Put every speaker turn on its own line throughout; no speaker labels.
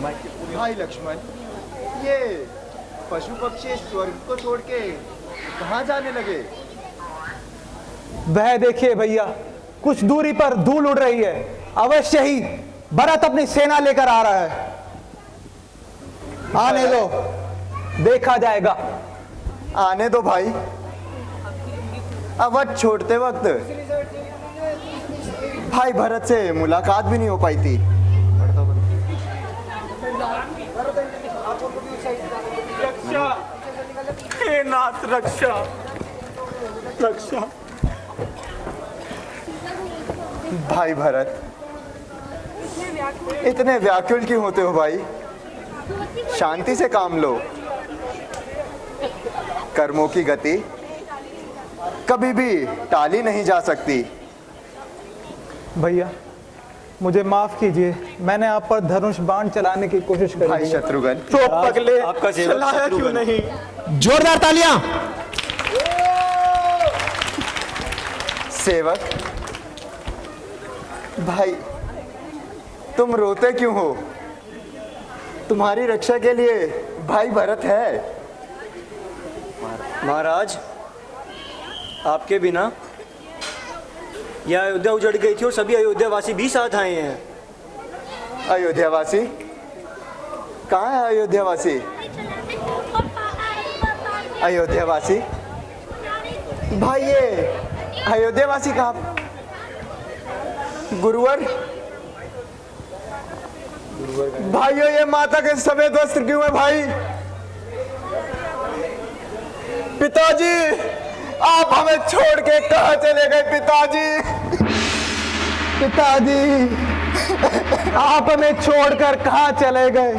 भाई लक्ष्मण, ये पशु पक्षी स्वर्ग को छोड़ के कहाँ जाने लगे?
वह देखिए भैया, कुछ दूरी पर धूल उड़ रही है। अवश्य ही भरत अपनी सेना लेकर आ रहा है। आने दो, देखा जाएगा।
आने दो भाई। अवध छोड़ते वक्त भाई भरत से मुलाकात भी नहीं हो पाई थी।
रक्षा, हे नाथ रक्षा, रक्षा।
भाई भरत, इतने व्याकुल क्यों होते हो भाई? शांति से काम लो। कर्मों की गति कभी भी टाली नहीं जा सकती।
भैया मुझे माफ कीजिए, मैंने आप पर धनुष बाण चलाने की कोशिश करी।
भाई शत्रुघ्न,
तो पगले
आपका सेवक
चलाया क्यों
शत्रुघ्न।
नहीं?
जोरदार तालियां।
सेवक भाई, तुम रोते क्यों हो? तुम्हारी रक्षा के लिए भाई भरत है।
महाराज, आपके बिना यह अयोध्या उजड़ गई थी और सभी अयोध्यावासी भी साथ आए हैं।
अयोध्यावासी? कहाँ है अयोध्यावासी? अयोध्यावासी भाई, ये अयोध्यावासी कहाँ? गुरुवर भाइयों, ये माता के सफेद वस्त्र क्यों है भाई? पिताजी, आप हमें छोड़ के कहाँ चले गए पिताजी?
पिताजी, आप हमें छोड़कर कहाँ चले गए?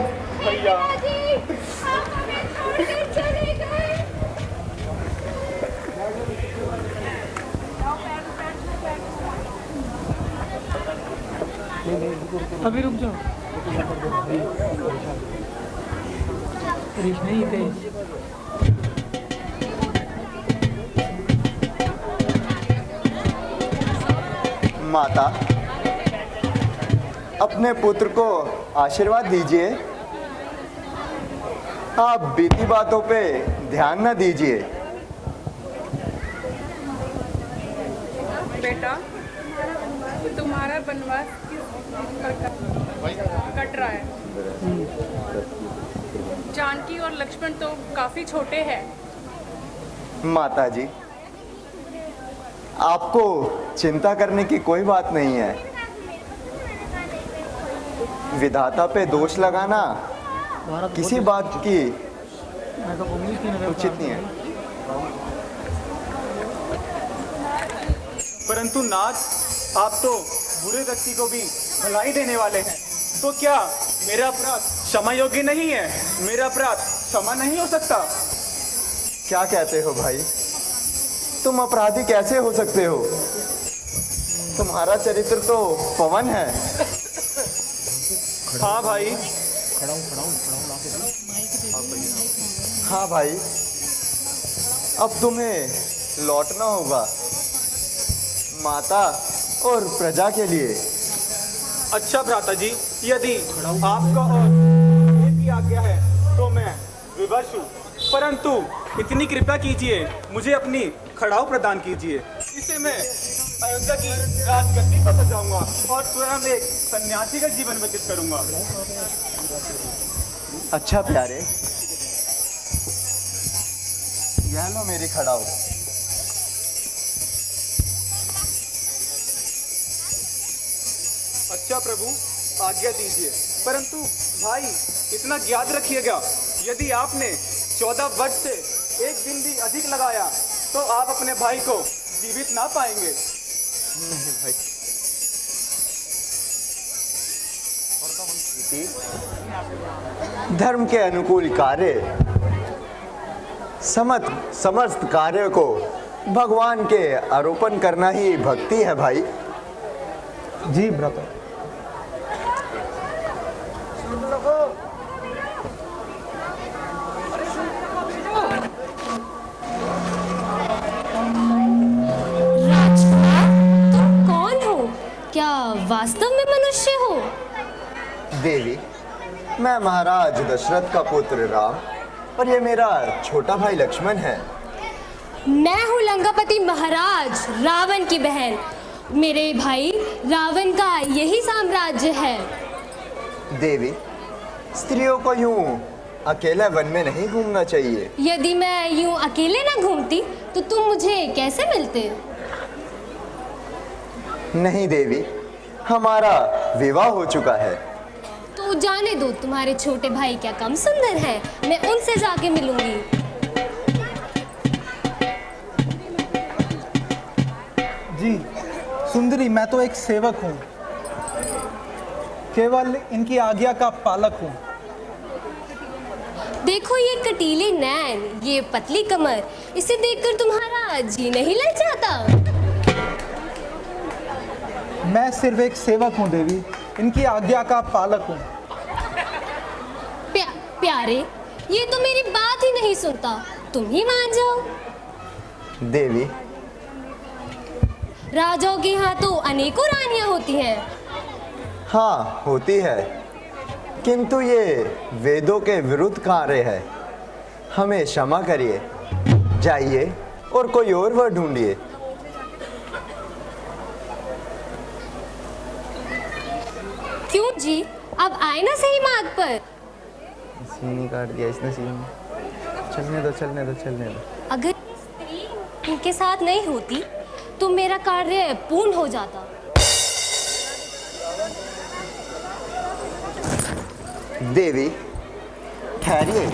अभी रुक जाओ। नहीं गए।
माता, अपने पुत्र को आशीर्वाद दीजिए। आप बीती बातों पे ध्यान न दीजिए।
बेटा, तुम्हारा वनवास किस कट रहा है? जानकी और लक्ष्मण तो काफी छोटे हैं।
माता जी, आपको चिंता करने की कोई बात नहीं है। विधाता पे दोष लगाना किसी बात की उचित नहीं है।
परंतु नाथ, आप तो बुरे व्यक्ति को भी भलाई देने वाले हैं, तो क्या मेरा अपराध क्षमा योग्य नहीं है? मेरा अपराध क्षमा नहीं हो सकता?
क्या कहते हो भाई? तुम अपराधी कैसे हो सकते हो? तुम्हारा चरित्र तो पवन है।
हाँ भाई।
हाँ भाई, अब तुम्हें लौटना होगा माता और प्रजा के लिए।
अच्छा भ्राता जी, यदि आपका और मेरी आज्ञा है तो मैं विवश हूँ, परंतु इतनी कृपा कीजिए, मुझे अपनी खड़ाऊ प्रदान कीजिए। इससे मैं अयोध्या की राजगद्दी पर सजाऊंगा और स्वयं एक सन्यासी का जीवन व्यतीत करूंगा।
अच्छा प्यारे, यह लो मेरी खड़ाऊ।
अच्छा प्रभु, आज्ञा दीजिए। परंतु भाई, इतना याद रखिएगा, यदि आपने 14 वर्ष से एक दिन भी अधिक लगाया तो आप अपने भाई को जीवित ना पाएंगे।
नहीं भाई। धर्म के अनुकूल कार्य, समस्त कार्य को भगवान के आरोपण करना ही भक्ति है भाई।
जी भ्राता।
वास्तव में मनुष्य हो?
देवी, मैं महाराज दशरथ का पुत्र राम और ये मेरा छोटा भाई लक्ष्मण है।
मैं हूँ लंकापति महाराज रावण की बहन। मेरे भाई रावण का यही साम्राज्य है।
देवी, स्त्रियों को यूं अकेले वन में नहीं घूमना चाहिए।
यदि मैं यूं अकेले ना घूमती तो तुम मुझे कैसे मिलते?
नहीं देवी, हमारा विवाह हो चुका है।
तो जाने दो, तुम्हारे छोटे भाई क्या कम सुंदर हैं? मैं उनसे जाके मिलूंगी।
जी सुंदरी, मैं तो एक सेवक हूँ, केवल इनकी आज्ञा का पालक हूँ।
देखो ये कटीले नैन, ये पतली कमर, इसे देखकर तुम्हारा जी नहीं लग जाता?
मैं सिर्फ एक सेवक हूँ देवी, इनकी आज्ञा का पालक हूँ।
प्यारे, ये तो मेरी बात ही नहीं सुनता, तुम ही मान जाओ।
देवी,
राजाओं के यहाँ तो अनेकों रानियां होती हैं।
हाँ होती है, किंतु ये वेदों के विरुद्ध कार्य है। हमें क्षमा करिए, जाइए और कोई और वर ढूंढिए।
क्यों जी, अब आए ना सही मार्ग पर।
सीनी काट दिया इसने सीन। चलने दो चलने दो चलने दो।
अगर स्त्री इनके साथ नहीं होती तो मेरा कार्य पूर्ण हो जाता।
देवी ठहरिए,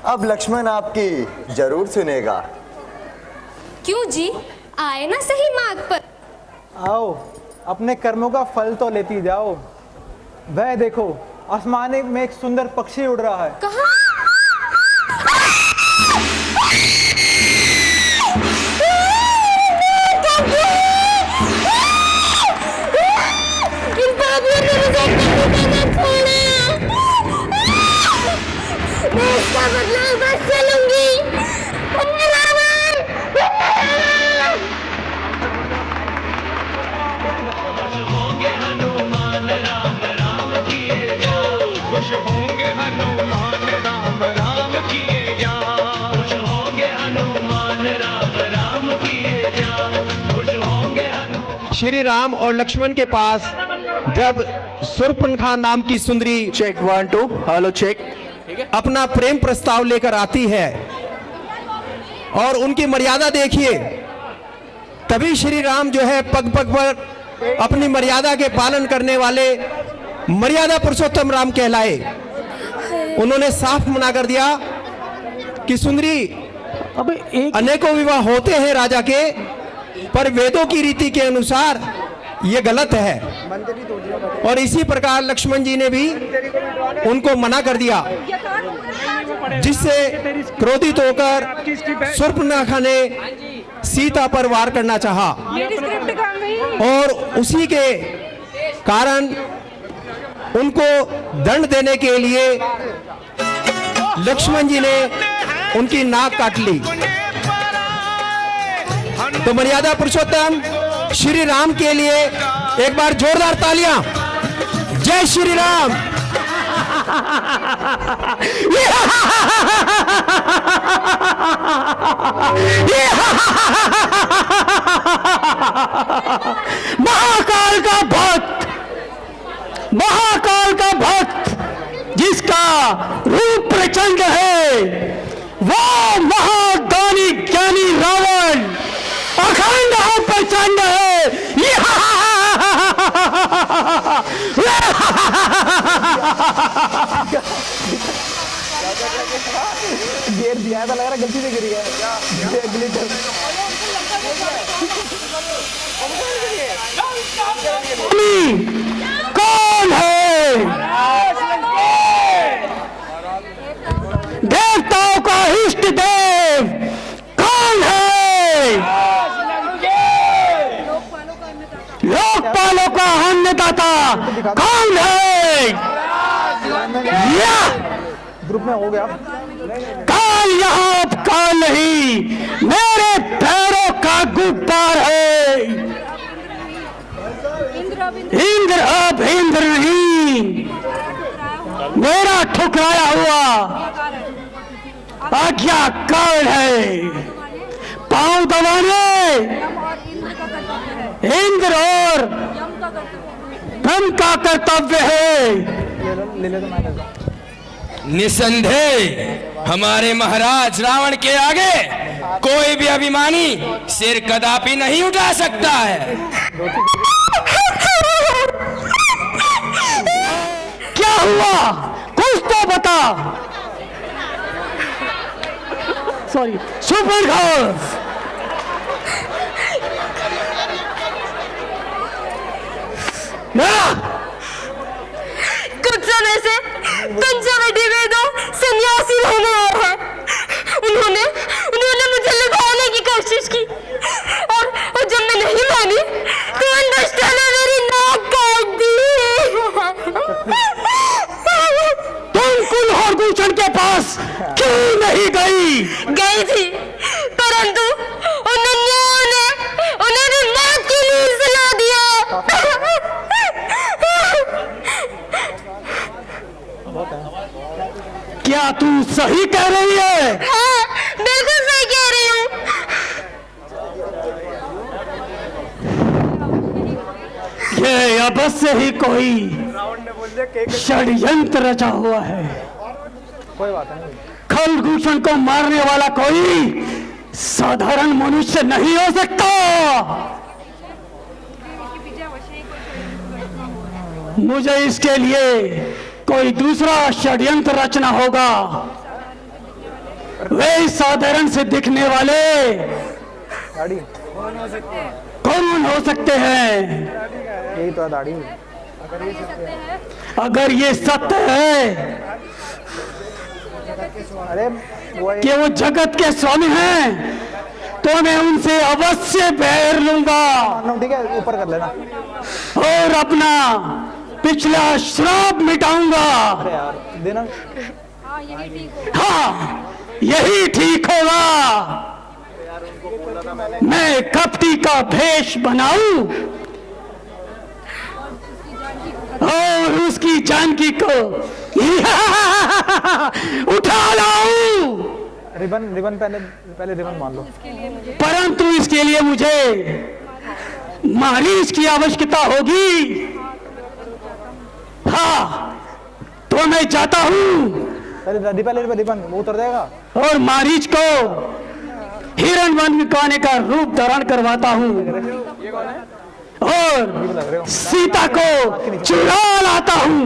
अब लक्ष्मण आपकी जरूर सुनेगा।
क्यों जी, आए ना सही मार्ग पर।
आओ, अपने कर्मों का फल तो लेती जाओ। वह देखो, आसमान में एक सुंदर पक्षी उड़ रहा है।
कहाँ? इन पापियों ने मुझे कभी ना छोड़ा। मैं इसका बदला बस चलूंगी।
श्री राम और लक्ष्मण के पास जब शूर्पणखा नाम की सुंदरी
चेक 1 2 हेलो चेक
अपना प्रेम प्रस्ताव लेकर आती है और उनकी मर्यादा देखिए, तभी श्री राम जो है पग पग पर अपनी मर्यादा के पालन करने वाले मर्यादा पुरुषोत्तम राम कहलाए। उन्होंने साफ मना कर दिया कि सुंदरी,
अब एक
अनेकों विवाह होते हैं राजा के, पर वेदों की रीति के अनुसार ये गलत है। और इसी प्रकार लक्ष्मण जी ने भी उनको मना कर दिया, जिससे क्रोधित होकर शूर्पणखा ने सीता पर वार करना चाहा और उसी के कारण उनको दंड देने के लिए लक्ष्मण जी ने उनकी नाक काट ली। तो मर्यादा पुरुषोत्तम श्री राम के लिए एक बार जोरदार तालियां। जय श्री राम।
महाकाल का भक्त, महाकाल का भक्त जिसका रूप प्रचंड है, वो महादानी ज्ञानी रावण अखंड और प्रचंड है।
गिर दिया था, लग रहा गलती से गिर गया।
कौन है? देवताओं का इष्ट देव कौन है? लोकपालों का अन्नदाता कौन है?
ग्रुप में हो गया।
काल यहाँ काल नहीं, मेरे पैरों का गुब्बार है। इंद्र अब इंद्र नहीं, मेरा ठुकराया हुआ आज्ञाकार है। पांव दबाने इंद्र और ब्रह्म का कर्तव्य है।
ले ले तो मैंने
निसंदेह हमारे महाराज रावण के आगे कोई भी अभिमानी सिर कदापि नहीं उठा सकता है।
क्या हुआ, कुछ तो बता। Sorry, super Ghosh.
कुछ समय से पंचवटी वेदों सन्यासी होने आए हैं। उन्होंने मुझे लुभाने की कोशिश की और जब मैं नहीं मानी तो उन दुष्टों ने मेरी नाक काट दी।
तुम कुल्हाड़ भूषण के पास क्यों नहीं गई?
गई थी, परंतु उन अन्यायों ने उन्हें भी मौत की नींद सुला दिया।
क्या तू सही कह रही है?
हाँ, बिल्कुल सही कह रही हूँ।
ये अवश्य ही कोई षड्यंत्र रचा हुआ है।
कोई बात नहीं।
खलभूषण को मारने वाला कोई साधारण मनुष्य नहीं हो सकता। मुझे इसके लिए कोई दूसरा षड्यंत्र रचना होगा। वे साधारण से दिखने वाले
दाढ़ी
कौन हो सकते हैं?
यही तो है दाढ़ी।
अगर ये सत्य है
अरे वो
कि वो जगत के स्वामी हैं, तो मैं उनसे अवश्य बैर लूंगा
ठीक है, ऊपर कर लेना।
और अपना पिछला श्राप मिटाऊंगा।
अरे यार देना।
हाँ, यही ठीक होगा। मैं कपटी का भेष बनाऊं और उसकी जानकी को उठा लाऊं,
रिबन पहले रिबन मान लो।
परंतु इसके लिए मुझे मारीच की आवश्यकता होगी। हाँ, तो मैं जाता हूं
पहले रिबन वो उतर जाएगा।
और मारीच को हिरणवन काने का रूप धारण करवाता हूं और सीता को चुरा लाता हूं।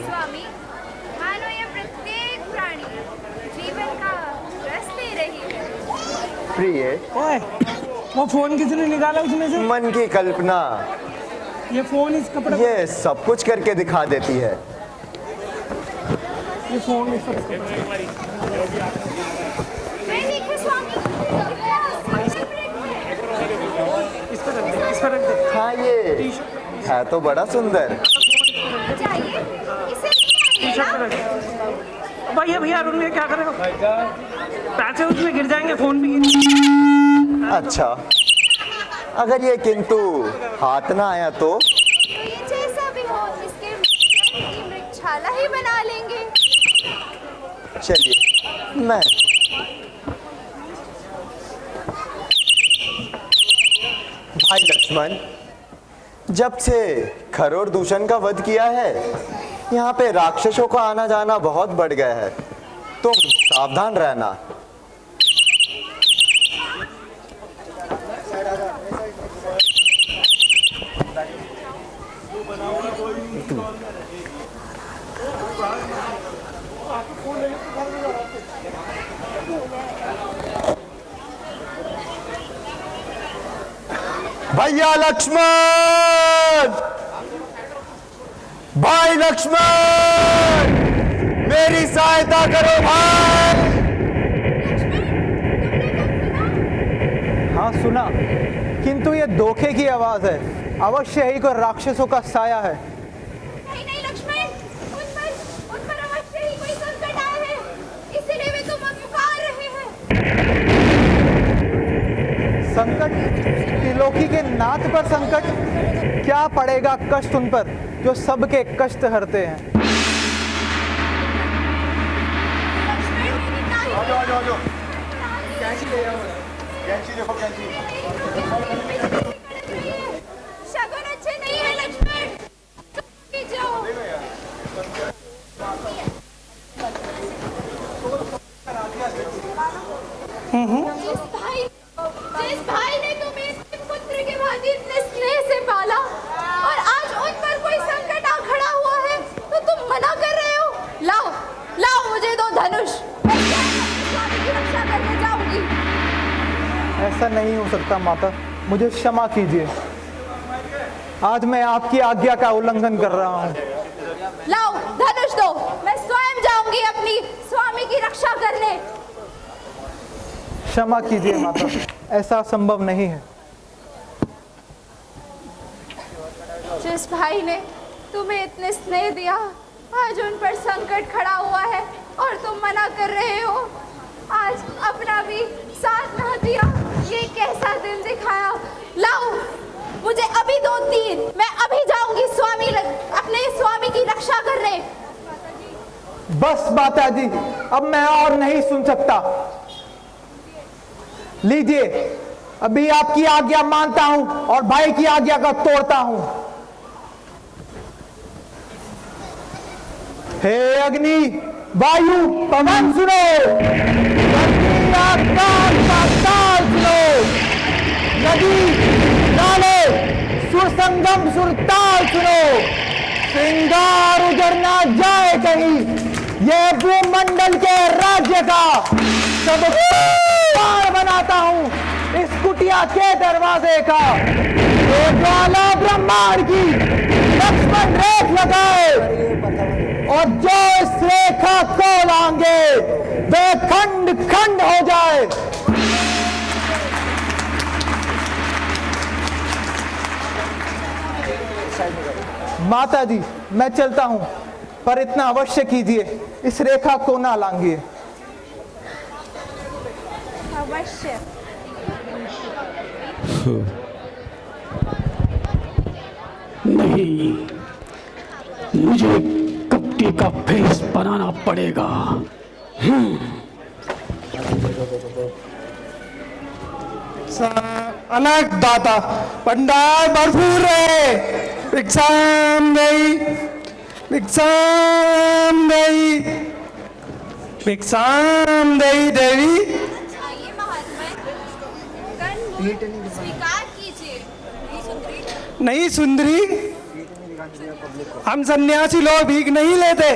स्वामी, मानो ये प्रत्येक प्राणी जीवन का रस ले रही है।
प्रिय,
ओए, वो फोन किसने निकाला उसमें से?
मन की कल्पना
ये फोन इस कपड़े
ये सब कुछ करके दिखा देती है।
ये फोन इस कपड़े
मैं देखो स्वामी,
इस पर रख दे।
हाँ, ये है तो बड़ा सुंदर।
चाहिए इसे
टी-शर्ट पे रख दे। भैया अरुण भैया क्या कर रहे हो? पैसे उसमें गिर जाएंगे, फोन भी गिर।
अच्छा, अगर ये किंतु हाथ ना आया तो
ये जैसा भी हो इसके की मृगशाला ही बना लेंगे।
चलिए मैं भाई लक्ष्मण, जब से खरोड़ दूषण का वध किया है, यहाँ पे राक्षसों का आना जाना बहुत बढ़ गया है। तुम सावधान रहना। भैया लक्ष्मण, भाई लक्ष्मण, मेरी सहायता करो भाई।
हाँ सुना, किंतु ये धोखे की आवाज है। अवश्य ही कोई राक्षसों का साया है।
नहीं नहीं लक्ष्मण, उन पर अवश्य ही कोई संकट आया है, इसीलिए वे तुम्हें पुकार रहे हैं।
संकट? त्रिलोकी के नाथ पर संकट? क्या पड़ेगा कष्ट उन पर जो सबके कष्ट हरते हैं।
शगुन अच्छे नहीं है लक्ष्मण, जाओ। जिस भाई ने तुम्हें अपने पुत्र के भांति इतने स्नेह से पाला और आज उन पर कोई संकट आ खड़ा हुआ है तो तुम मना कर रहे हो। लाओ लाओ मुझे दो धनुष, मैं स्वामी की रक्षा करने जाऊंगी।
ऐसा नहीं हो सकता माता, मुझे क्षमा कीजिए। आज मैं आपकी आज्ञा का उल्लंघन कर रहा हूँ।
लाओ धनुष दो, मैं स्वयं जाऊंगी अपनी स्वामी की रक्षा करने।
क्षमा कीजिए माता, ऐसा संभव नहीं है।
जिस भाई ने तुम्हें इतने स्नेह दिया आज उन पर संकट खड़ा हुआ है और तुम मना कर रहे हो। आज अपना भी साथ ना दिया, ये कैसा दिन दिखाया। लाओ मुझे अभी दो तीर, मैं अभी जाऊंगी अपने स्वामी की रक्षा करने।
बस माता जी, अब मैं और नहीं सुन सकता। लीजिए, अभी आपकी आज्ञा मानता हूं और भाई की आज्ञा का तोड़ता हूं। हे अग्नि, वायु, पवन सुनो, धरती, आकाश, पाताल सुनो, नदी, नाले, सुर संगम, सुरताल सुनो, श्रृंगार उजड़ ना जाए कहीं, ये भूमंडल के राज्य का सब पार बनाता हूं इस कुटिया के दरवाजे का। ये ज्वाला ब्रह्मांड की लक्ष्मण रेख लगाए और जो इस रेखा को लांगे वे खंड खंड हो जाए। माता जी, मैं चलता हूं, पर इतना अवश्य कीजिए, इस रेखा को ना लांघिए।
अवश्य।
नहीं, मुझे कपटी का फेस बनाना पड़ेगा।
अनक दाता पंडाल भरपूर रहे, भिक्षाम गई, भिक्षाम गई, भिक्षाम गई देवी।
आइए महात्मा, स्वीकार कीजिए।
नहीं सुंदरी, हम सन्यासी लोग भीख नहीं लेते।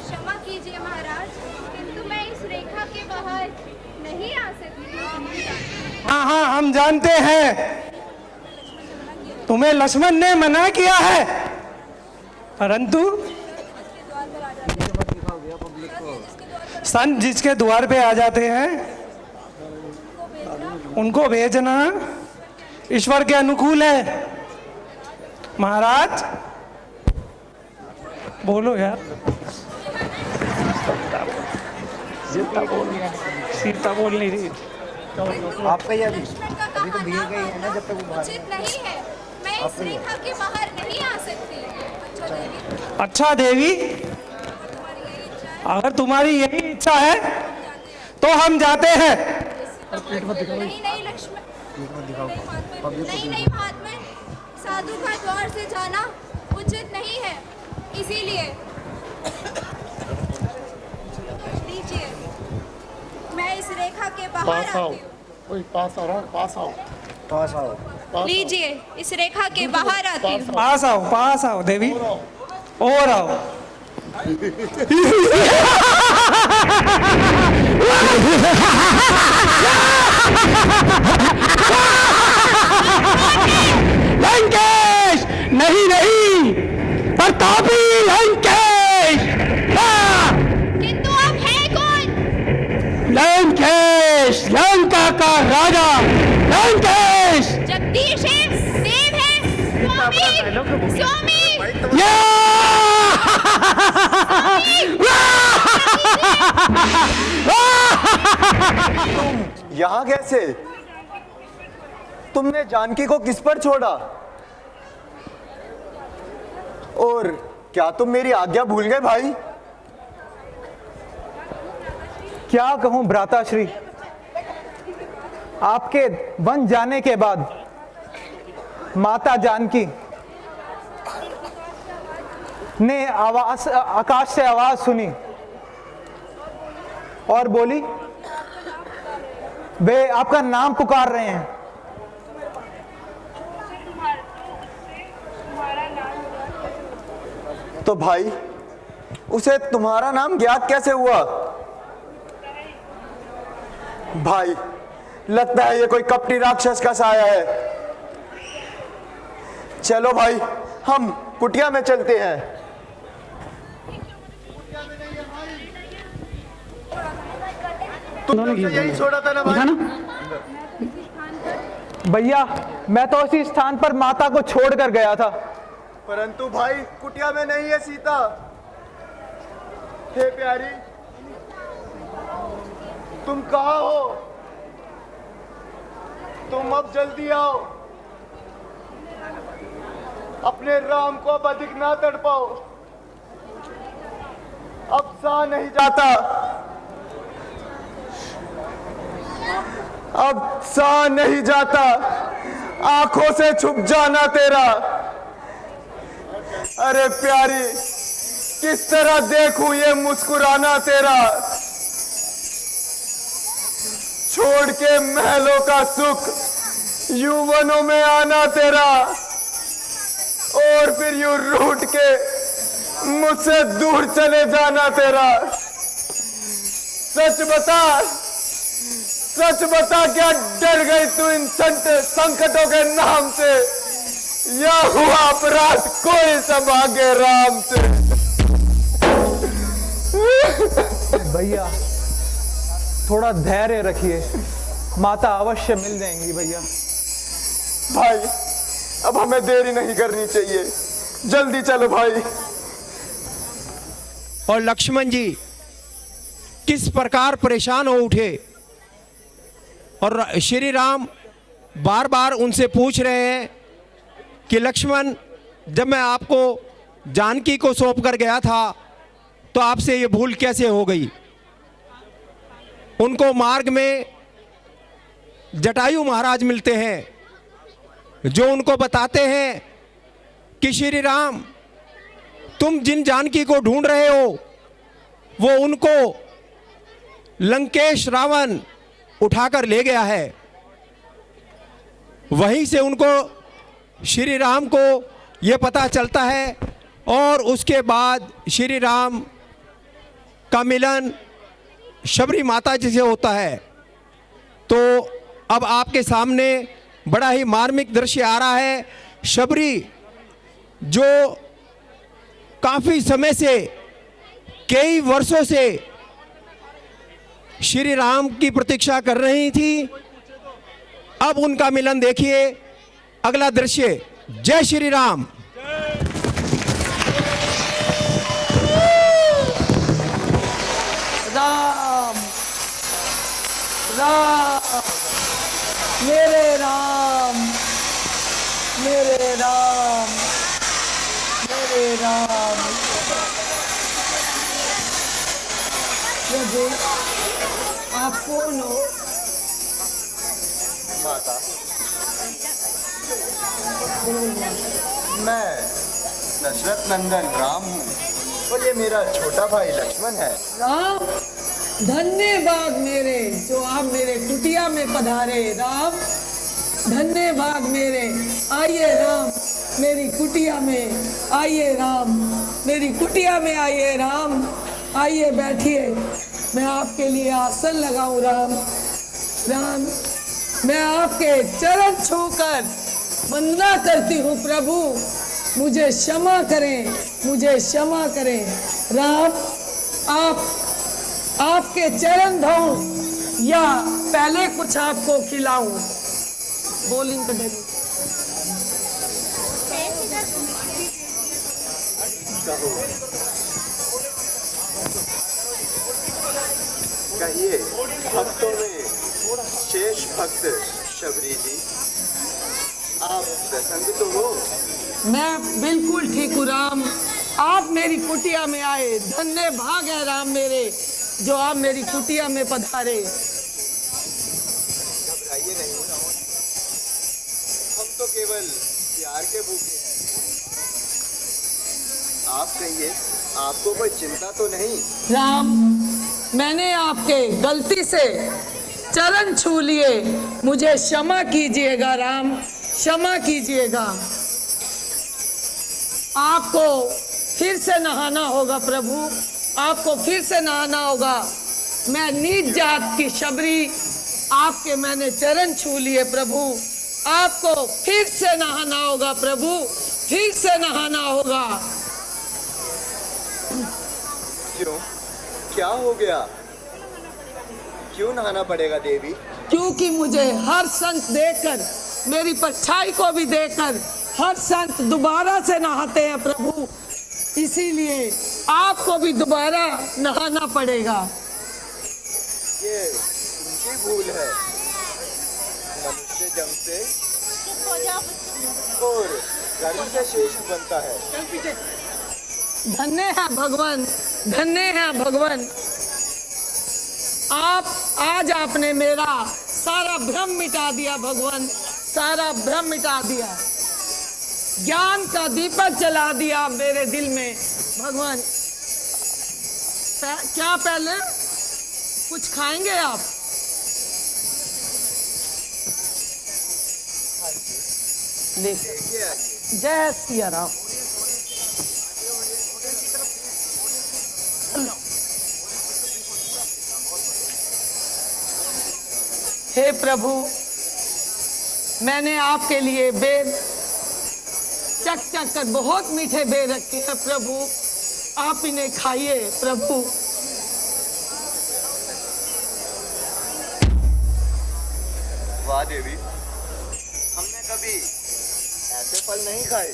क्षमा कीजिए महाराज, किंतु मैं इस रेखा के बाहर नहीं आ सकती।
हाँ हाँ, हम जानते हैं, तुम्हें लक्ष्मण ने मना किया है, परंतु संत जिसके द्वार पे आ जाते हैं उनको भेजना ईश्वर के अनुकूल है। महाराज बोलो यार, सीता बोल नहीं रही।
आपका ये अभी तो भीड़ गई है ना, जब तक वो बाहर
उचित नहीं है, मैं इस रेखा के बाहर नहीं आ सकती। अच्छा देवी,
अच्छा देवी, अगर तुम्हारी यही इच्छा है तो हम जाते हैं।
नहीं नहीं लक्ष्मण, नहीं नहीं महात्मा, साधु का द्वार से जाना उचित नहीं है, इसीलिए लीजिए, मैं इस रेखा के बाहर आती हूँ।
पास आओ।
लीजिए, इस रेखा के बाहर आती हूँ।
पास आओ देवी, और आओ।
लंकेश, नहीं नहीं नहीं, प्रतापी लंकेश। हाँ,
किंतु आप हैं कौन?
लंकेश, लंका का राजा लंकेश।
जगदीश है, देव है, स्वामी, स्वामी।
या!
यहाँ कैसे? तुमने जानकी को किस पर छोड़ा? और क्या तुम मेरी आज्ञा भूल गए भाई?
क्या कहूं भ्राताश्री, आपके वन जाने के बाद माता जानकी ने आवाज, आकाश से आवाज सुनी और बोली, वे आपका नाम पुकार रहे हैं।
तो भाई उसे तुम्हारा नाम ज्ञात कैसे हुआ? भाई लगता है ये कोई कपटी राक्षस का साया है। चलो भाई हम कुटिया में चलते हैं। तुमने तो यही छोड़ा था ना भाई?
भैया मैं तो इसी स्थान पर माता को छोड़कर गया था।
परंतु भाई कुटिया में नहीं है सीता। हे प्यारी, तुम कहाँ हो? तुम अब जल्दी आओ। अपने राम को अब अधिक ना तड़पाओ। अब सहा नहीं जाता, अब सहा नहीं जाता। आंखों से छुप जाना तेरा। अरे प्यारी, किस तरह देखूं ये मुस्कुराना तेरा। छोड़ के महलों का सुख यौवनों में आना तेरा, और फिर यूं रूठ के मुझसे दूर चले जाना तेरा। सच बता, सच बता, क्या डर गई तू इन संकटों के नाम से, या हुआ अपराध कोई सब आगे राम से?
भैया थोड़ा धैर्य रखिए, माता अवश्य मिल जाएंगी भैया।
भाई अब हमें देरी नहीं करनी चाहिए, जल्दी चलो भाई।
और लक्ष्मण जी किस प्रकार परेशान हो उठे, और श्री राम बार बार उनसे पूछ रहे हैं कि लक्ष्मण, जब मैं आपको जानकी को सौंप कर गया था तो आपसे ये भूल कैसे हो गई? उनको मार्ग में जटायु महाराज मिलते हैं जो उनको बताते हैं कि श्री राम, तुम जिन जानकी को ढूंढ रहे हो वो उनको लंकेश रावण उठाकर ले गया है। वहीं से उनको श्री राम को ये पता चलता है, और उसके बाद श्री राम का मिलन शबरी माता जी से होता है। तो अब आपके सामने बड़ा ही मार्मिक दृश्य आ रहा है। शबरी जो काफ़ी समय से, कई वर्षों से श्री राम की प्रतीक्षा कर रही थी, अब उनका मिलन देखिए। अगला दृश्य। जय श्री राम।
राम राम मेरे राम मेरे राम मेरे राम। प्रभु आप कौन हो?
माता, मैं दशरथ नंदन राम हूँ, और ये मेरा छोटा भाई लक्ष्मण है।
राम, धन्यवाद मेरे जो आप मेरे कुटिया में पधारे। राम, धन्यवाद मेरे। आइए राम मेरी कुटिया में, आइए राम मेरी कुटिया में, आइए राम, आइए बैठिए, मैं आपके लिए आसन लगाऊं। राम राम, मैं आपके चरण छूकर वंदना करती हूँ प्रभु। मुझे क्षमा करें, मुझे क्षमा करें। राम, आपके चरण धोऊं या पहले कुछ आपको खिलाऊं? बोलिंग कर
कहिए भक्तों में शेष भक्त शबरी जी, आप प्रसन्न तो हो?
मैं बिल्कुल ठीक हूँ राम। आप मेरी कुटिया में आए, धन्य भाग है राम मेरे जो आप मेरी कुटिया में पधारे।
घबराइए नहीं, हम तो केवल प्यार के भूखे हैं। आप कहिए, आपको कोई चिंता तो नहीं?
राम, मैंने आपके गलती से चरण छू लिए, मुझे क्षमा कीजिएगा राम, क्षमा कीजिएगा। आपको फिर से नहाना होगा प्रभु, आपको फिर से नहाना होगा। मैं नीच जात की शबरी, आपके मैंने चरण छू लिए प्रभु, आपको फिर से नहाना होगा प्रभु, फिर से नहाना होगा।
क्यों, क्या हो गया? क्यों नहाना पड़ेगा देवी?
क्योंकि मुझे हर संत देखकर, मेरी परछाई को भी देखकर हर संत दोबारा से नहाते हैं प्रभु, इसीलिए आपको भी दोबारा नहाना पड़ेगा।
ये उनकी भूल है। मनुष्य जम से और कर्म से शेष बनता है।
धन्य है भगवान, धन्य है भगवान। आज आपने मेरा सारा भ्रम मिटा दिया भगवान, सारा भ्रम मिटा दिया, ज्ञान का दीपक जला दिया मेरे दिल में भगवान। क्या पहले कुछ खाएंगे आप? जय सिया राम। हे प्रभु, मैंने आपके लिए बेर चक चक कर बहुत मीठे बेर रखे हैं प्रभु, आप इन्हें खाइए प्रभु।
वाह देवी, हमने कभी ऐसे फल नहीं खाए।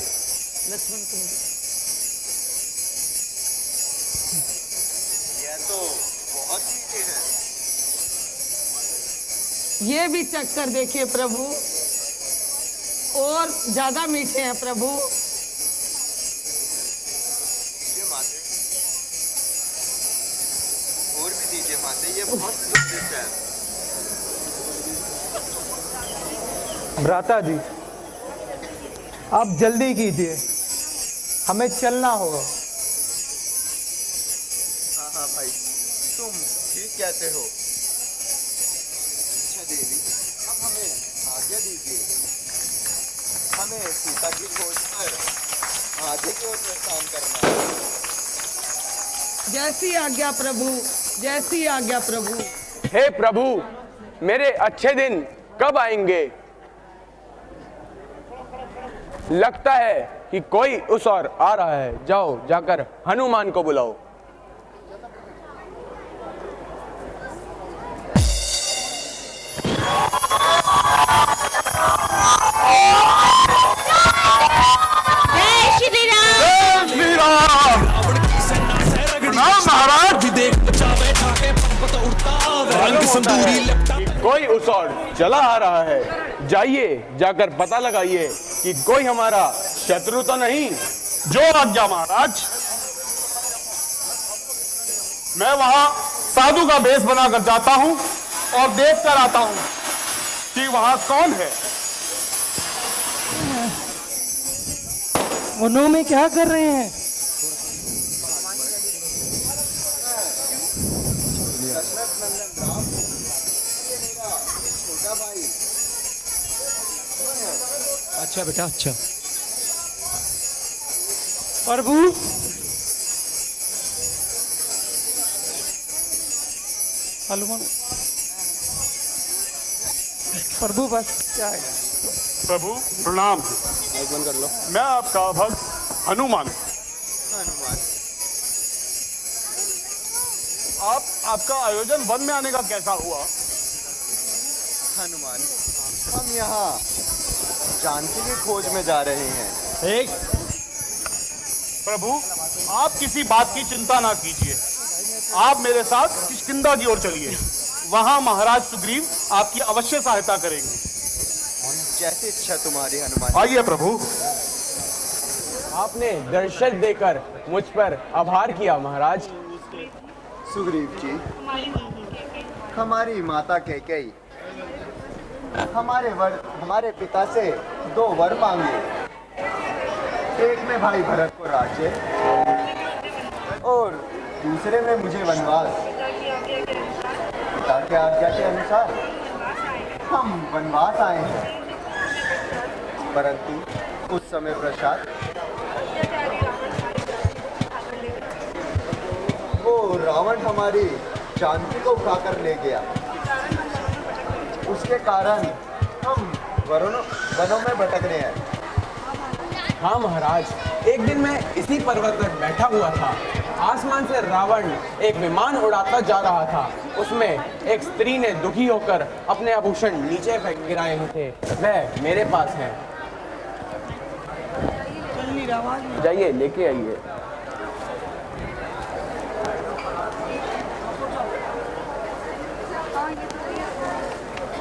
लक्ष्मण को
यह तो बहुत मीठे हैं।
ये भी चख कर देखिए प्रभु, और ज्यादा मीठे हैं प्रभु।
दीजिए माते, और भी दीजिए माते, ये बहुत स्वादिष्ट है।
भ्राता जी, आप जल्दी कीजिए, हमें चलना होगा।
हाँ हाँ भाई, तुम ठीक कहते हो। अच्छा देवी, अब हमें आज्ञा दीजिए, हमें सीता की खोज पर आगे की ओर प्रस्थान करना है।
जैसी आज्ञा प्रभु, जैसी आज्ञा प्रभु।
हे प्रभु, मेरे अच्छे दिन कब आएंगे? लगता है कि कोई उस ओर आ रहा है। जाओ, जाकर हनुमान को बुलाओ।
जय श्री राम।
महाराज कोई उस ओर चला आ रहा है, जाइए, जाकर पता लगाइए कि कोई हमारा शत्रु तो नहीं।
जो आज्ञा महाराज। मैं वहां साधु का वेश बनाकर जाता हूं और देख कर आता हूं कि वहां कौन है।
उन्हों में क्या कर रहे हैं?
अच्छा बेटा, अच्छा।
प्रभु, हनुमान प्रभु, बस क्या है?
प्रभु प्रणाम। मैं आपका भक्त हनुमान। आपका आयोजन वन में आने का कैसा हुआ?
हनुमान, हम यहाँ जानकी की खोज में जा रहे हैं।
प्रभु, आप किसी बात की चिंता ना कीजिए। आप मेरे साथ किष्किंधा की ओर चलिए। वहां महाराज सुग्रीव आपकी अवश्य सहायता करेंगे।
जैसी इच्छा तुम्हारी हनुमान।
आइए प्रभु।
आपने दर्शन देकर मुझ पर आभार किया महाराज।
सुग्रीव जी, हमारी माता कैकेयी हमारे पिता से 2 वर मांगे। एक में भाई भरत को राज्य और दूसरे में मुझे वनवास। पिता के आज्ञा के अनुसार हम वनवास आए हैं, परंतु कुछ समय पश्चात वो रावण हमारी जानकी को उठाकर ले गया। उसके कारण हम वनों में भटक रहे हैं।
हाँ महाराज, एक दिन मैं इसी पर्वत पर बैठा हुआ था। आसमान से रावण एक विमान उड़ाता जा रहा था। उसमें एक स्त्री ने दुखी होकर अपने आभूषण नीचे फेंक गिराए थे। वह मेरे पास है। जाइए लेके आइए।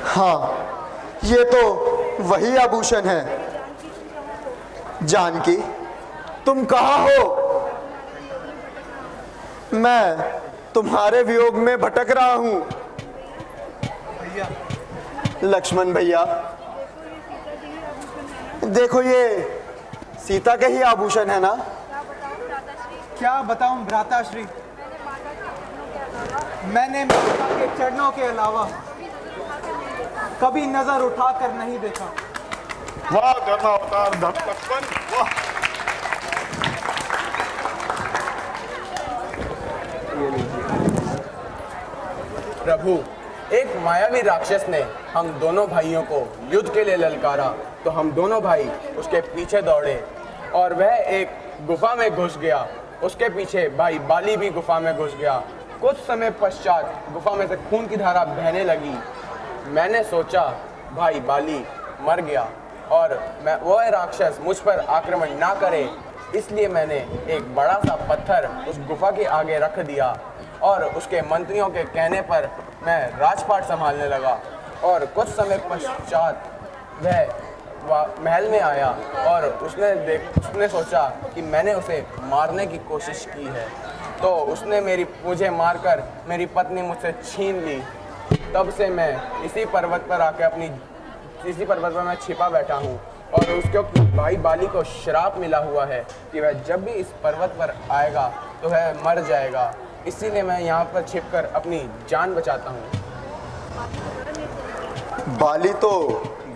हाँ, ये तो वही आभूषण है। जानकी, तुम कहाँ हो? मैं तुम्हारे वियोग में भटक रहा हूं। लक्ष्मण भैया, देखो ये सीता के ही आभूषण है ना?
क्या बताऊं भ्राताश्री, मैंने माता के चरणों के अलावा कभी नजर उठाकर नहीं देखा।
वाह धर्मावतार धर्म लक्ष्मण, वाह।
प्रभु, एक मायावी राक्षस ने हम दोनों भाइयों को युद्ध के लिए ललकारा, तो हम दोनों भाई उसके पीछे दौड़े और वह एक गुफा में घुस गया। उसके पीछे भाई बाली भी गुफा में घुस गया। कुछ समय पश्चात गुफा में से खून की धारा बहने लगी। मैंने सोचा भाई बाली मर गया और वह राक्षस मुझ पर आक्रमण ना करे, इसलिए मैंने एक बड़ा सा पत्थर उस गुफा के आगे रख दिया और उसके मंत्रियों के कहने पर मैं राजपाट संभालने लगा। और कुछ समय पश्चात वह महल में आया और उसने सोचा कि मैंने उसे मारने की कोशिश की है, तो उसने मुझे मारकर मेरी पत्नी मुझसे छीन ली। तब से मैं इसी पर्वत पर मैं छिपा बैठा हूँ और उसके भाई बाली को श्राप मिला हुआ है कि वह जब भी इस पर्वत पर आएगा तो वह मर जाएगा। इसीलिए मैं यहाँ पर छिपकर अपनी जान बचाता हूँ।
बाली तो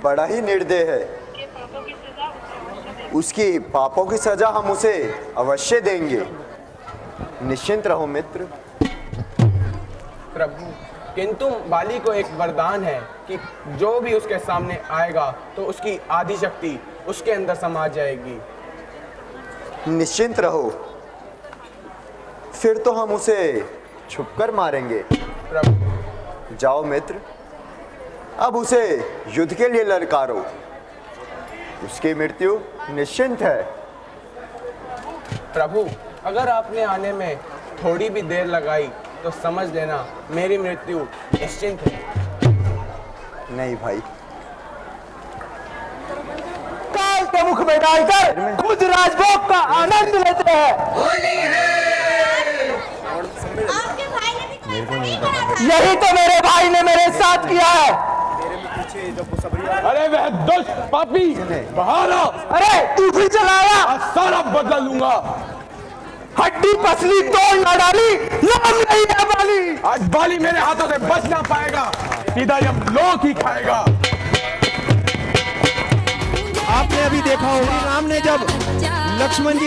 बड़ा ही निर्दय है। उसकी पापों की सजा हम उसे अवश्य देंगे। निश्चिंत रहो मित्र।
प्रभु, किंतु बाली को एक वरदान है कि जो भी उसके सामने आएगा तो उसकी आधी शक्ति उसके अंदर समा जाएगी।
निश्चिंत रहो, फिर तो हम उसे छुपकर मारेंगे।
प्रभु,
जाओ मित्र, अब उसे युद्ध के लिए ललकारो। उसकी मृत्यु निश्चिंत है।
प्रभु, अगर आपने आने में थोड़ी भी देर लगाई तो समझ लेना मेरी मृत्यु निश्चिंत है।
नहीं भाई,
काल के मुख में डालकर खुद राजभोग का आनंद लेते हैं। यही तो मेरे भाई ने मेरे साथ किया है।
अरे वह दुष्ट पापी बाहर आओ।
अरे तू भी चलाया,
आज सारा बदला लूंगा।
हड्डी पसली तोड़ ना डाली, नाम नहीं है बाली।
आज बाली मेरे हाथों से बच ना पाएगा, सीधा जब लोग ही खाएगा।
आपने अभी देखा होगा, राम ने जब लक्ष्मण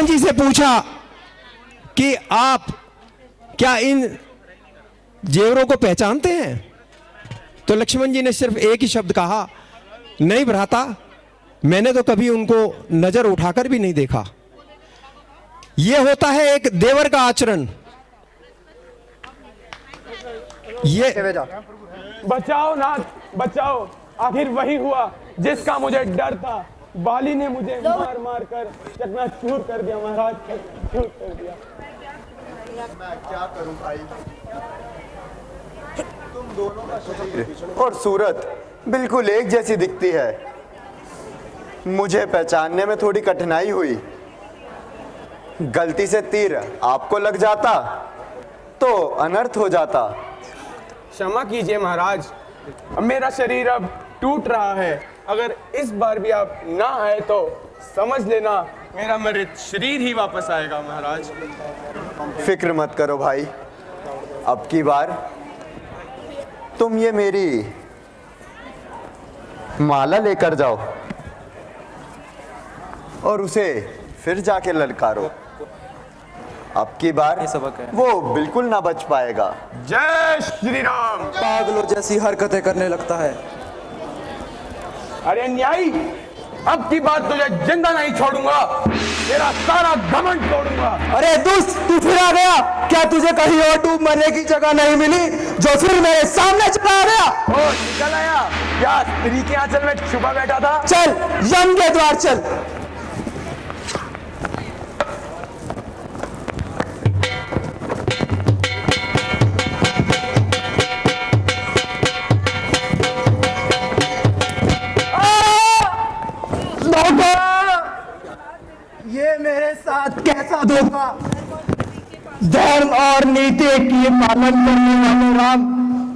जी से पूछा कि आप क्या इन जेवरों को पहचानते हैं, तो लक्ष्मण जी ने सिर्फ एक ही शब्द कहा नहीं भ्राता, मैंने तो कभी उनको नजर उठाकर भी नहीं देखा। यह होता है एक देवर का आचरण। ये
बचाओ नाथ, बचाओ। आखिर वही हुआ जिसका मुझे डर था। बाली ने मुझे मार मार कर चकनाचूर कर दिया महाराज, चकनाचूर कर दिया।
मैं क्या करूं भाई, तुम दोनों का शरीर और सूरत बिल्कुल एक जैसी दिखती है। मुझे पहचानने में थोड़ी कठिनाई हुई। गलती से तीर आपको लग जाता तो अनर्थ हो जाता।
क्षमा कीजिए महाराज, अब मेरा शरीर अब टूट रहा है। अगर इस बार भी आप ना आए तो समझ लेना मेरा मृत शरीर ही वापस आएगा महाराज।
फिक्र मत करो भाई, अब की बार तुम ये मेरी माला लेकर जाओ और उसे फिर जाके ललकारो। अब की बार वो बिल्कुल ना बच पाएगा।
जय श्री राम।
पागलों जैसी हरकतें करने लगता है।
अरे न्यायी, अब की बात तुझे जिंदा नहीं छोड़ूंगा, तेरा सारा घमंड तोड़ूंगा।
अरे दुष्ट, तू फिर आ गया क्या? तुझे कहीं और डूब मरने की जगह नहीं मिली जो फिर मेरे सामने चला आ गया?
ओ निकल आया क्या? स्त्री के आंचल में छुपा बैठा था?
चल यम के द्वार चल। ये मेरे साथ कैसा धोखा? धर्म और नीति की पालन करने वाले राम,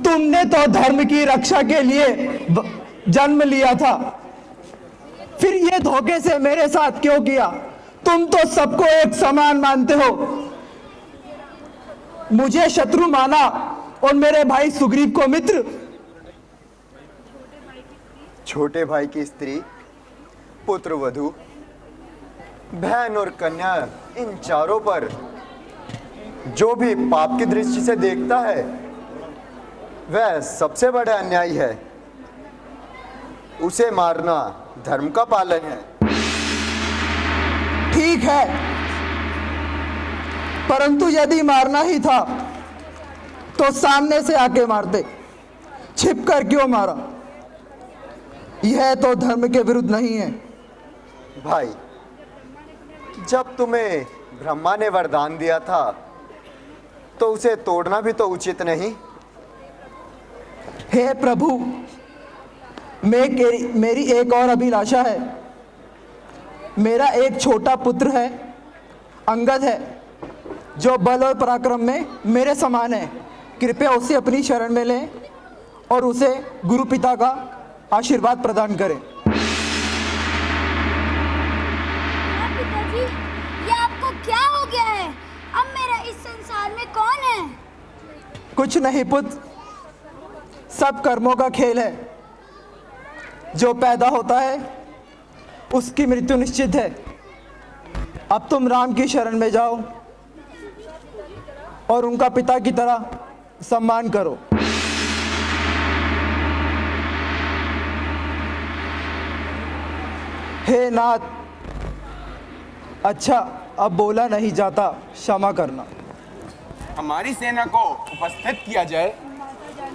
तुमने तो धर्म की रक्षा के लिए जन्म लिया था, फिर ये धोखे से मेरे साथ क्यों किया? तुम तो सबको एक समान मानते हो। मुझे शत्रु माना और मेरे भाई सुग्रीव को मित्र।
छोटे भाई की स्त्री, पुत्र वधू, बहन और कन्या, इन चारों पर जो भी पाप की दृष्टि से देखता है वह सबसे बड़ा अन्याय है। उसे मारना धर्म का पालन है।
ठीक है, परंतु यदि मारना ही था तो सामने से आके मारते, छिप कर क्यों मारा? यह तो धर्म के विरुद्ध नहीं है।
भाई, जब तुम्हें ब्रह्मा ने वरदान दिया था तो उसे तोड़ना भी तो उचित नहीं?
हे प्रभु, मेरी एक और अभिलाषा है। मेरा एक छोटा पुत्र है, अंगद है, जो बल और पराक्रम में मेरे समान है। कृपया उसे अपनी शरण में लें और उसे गुरु पिता का आशीर्वाद प्रदान करें।
पिताजी, ये आपको क्या हो गया है? अब मेरा इस संसार में कौन है?
कुछ नहीं पुत्र, सब कर्मों का खेल है। जो पैदा होता है उसकी मृत्यु निश्चित है। अब तुम राम की शरण में जाओ और उनका पिता की तरह सम्मान करो। हे नाथ, अच्छा अब बोला नहीं जाता, क्षमा करना।
हमारी सेना को उपस्थित किया जाए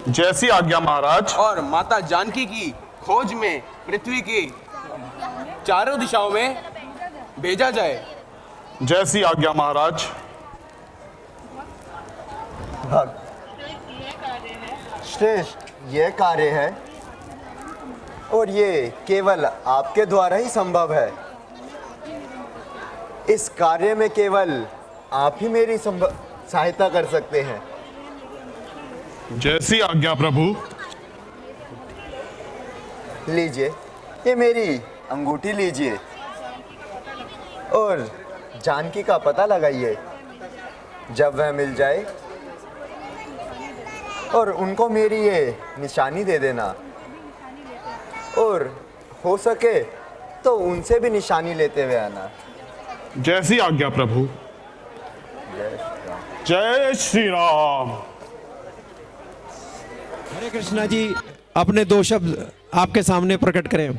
जैसी आज्ञा महाराज।
और माता जानकी की खोज में पृथ्वी की चारों दिशाओं में भेजा जाए।
जैसी आज्ञा महाराज।
श्रेष्ठ ये कार्य है और ये केवल आपके द्वारा ही संभव है। इस कार्य में केवल आप ही मेरी सहायता कर सकते हैं।
जैसी आज्ञा प्रभु।
लीजिए, ये मेरी अंगूठी लीजिए और जानकी का पता लगाइए। जब वह मिल जाए और उनको मेरी ये निशानी दे देना, और हो सके तो उनसे भी निशानी लेते हुए आना।
जैसी आज्ञा प्रभु। जय श्री राम।
हरे कृष्णा जी, अपने दो शब्द आपके सामने प्रकट करें।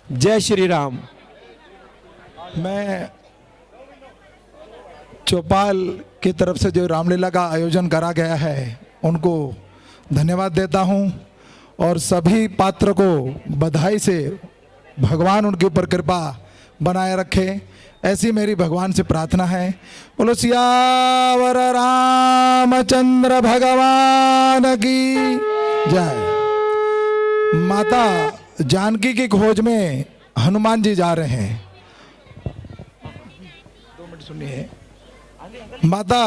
जय श्री राम।
मैं चौपाल की तरफ से जो रामलीला का आयोजन करा गया है उनको धन्यवाद देता हूं और सभी पात्र को बधाई से भगवान उनके ऊपर कृपा बनाए रखे, ऐसी मेरी भगवान से प्रार्थना है। बोलो सियावर रामचंद्र भगवान की जय। माता जानकी की खोज में हनुमान जी जा रहे हैं। 2 मिनट सुनिए। माता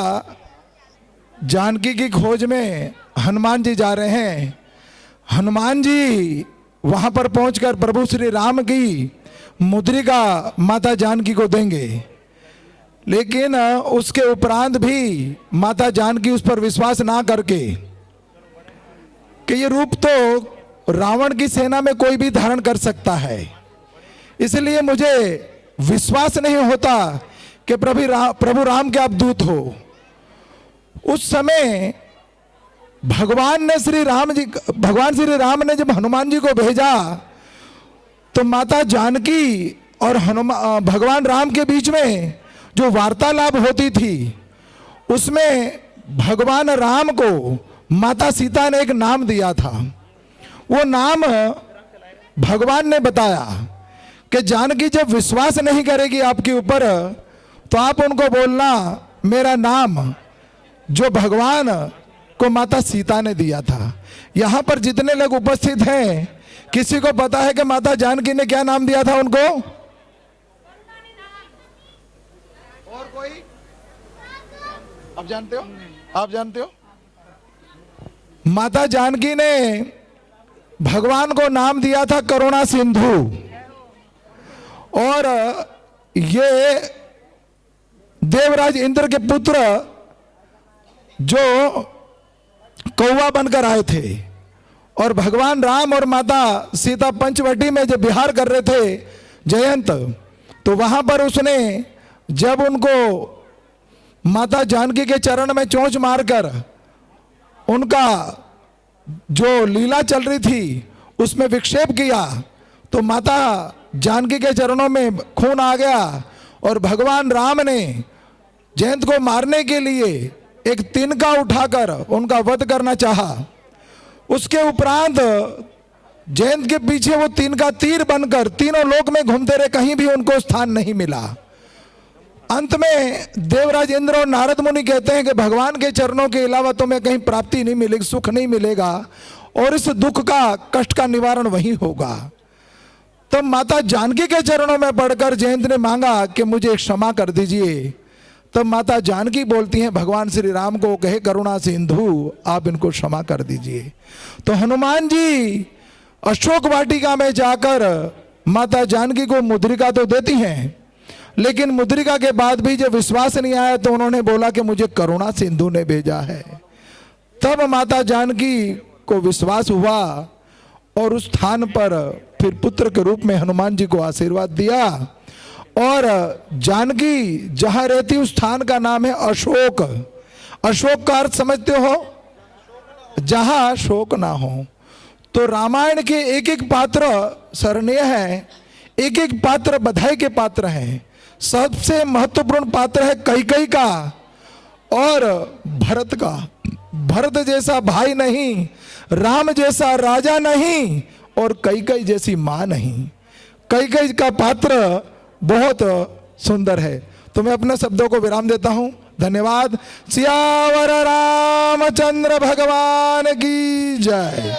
जानकी की खोज में हनुमान जी जा रहे हैं। हनुमान जी वहां पर पहुंचकर प्रभु श्री राम की मुद्रिका माता जानकी को देंगे, लेकिन उसके उपरांत भी माता जानकी उस पर विश्वास ना करके कि ये रूप तो रावण की सेना में कोई भी धारण कर सकता है, इसलिए मुझे विश्वास नहीं होता कि प्रभु राम के आप दूत हो। उस समय भगवान श्री राम ने जब हनुमान जी को भेजा तो माता जानकी और भगवान राम के बीच में जो वार्तालाप होती थी उसमें भगवान राम को माता सीता ने एक नाम दिया था। वो नाम भगवान ने बताया कि जानकी जब विश्वास नहीं करेगी आपके ऊपर तो आप उनको बोलना मेरा नाम जो भगवान को माता सीता ने दिया था। यहाँ पर जितने लोग उपस्थित हैं किसी को पता है कि माता जानकी ने क्या नाम दिया था उनको? और कोई आप जानते हो? आप जानते हो? माता जानकी ने भगवान को नाम दिया था करुणा सिंधु। और ये देवराज इंद्र के पुत्र जो कौवा बनकर आए थे और भगवान राम और माता सीता पंचवटी में जब विहार कर रहे थे जयंत, तो वहां पर उसने जब उनको माता जानकी के चरण में चोंच मारकर उनका जो लीला चल रही थी उसमें विक्षेप किया तो माता जानकी के चरणों में खून आ गया और भगवान राम ने जयंत को मारने के लिए एक तिनका उठाकर उनका वध करना चाहा। उसके उपरांत जयंत के पीछे वो तिनका तीर बनकर तीनों लोक में घूमते रहे, कहीं भी उनको स्थान नहीं मिला। अंत में देवराज इंद्र और नारद मुनि कहते हैं कि भगवान के चरणों के अलावा तुम्हें कहीं प्राप्ति नहीं मिलेगी, सुख नहीं मिलेगा और इस दुख का कष्ट का निवारण वही होगा। तो माता जानकी के चरणों में पड़कर जयंत ने मांगा कि मुझे क्षमा कर दीजिए। तब माता जानकी बोलती हैं भगवान श्री राम को, कहे करुणा सिंधु आप इनको क्षमा कर दीजिए। तो हनुमान जी अशोक वाटिका में जाकर माता जानकी को मुद्रिका तो देती हैं, लेकिन मुद्रिका के बाद भी जब विश्वास नहीं आया तो उन्होंने बोला कि मुझे करुणा सिंधु ने भेजा है। तब माता जानकी को विश्वास हुआ और उस स्थान पर फिर पुत्र के रूप में हनुमान जी को आशीर्वाद दिया। और जानकी जहां रहती उस स्थान का नाम है अशोक। अशोक का अर्थ समझते हो? जहां शोक ना हो। तो रामायण के एक एक पात्र सराहनीय है, एक एक पात्र बधाई के पात्र हैं। सबसे महत्वपूर्ण पात्र है कैकेयी का और भरत का। भरत जैसा भाई नहीं, राम जैसा राजा नहीं और कैकेयी जैसी मां नहीं। कैकेयी का पात्र बहुत सुंदर है। तो मैं अपने शब्दों को विराम देता हूं। धन्यवाद। सियावर रामचंद्र भगवान की जय।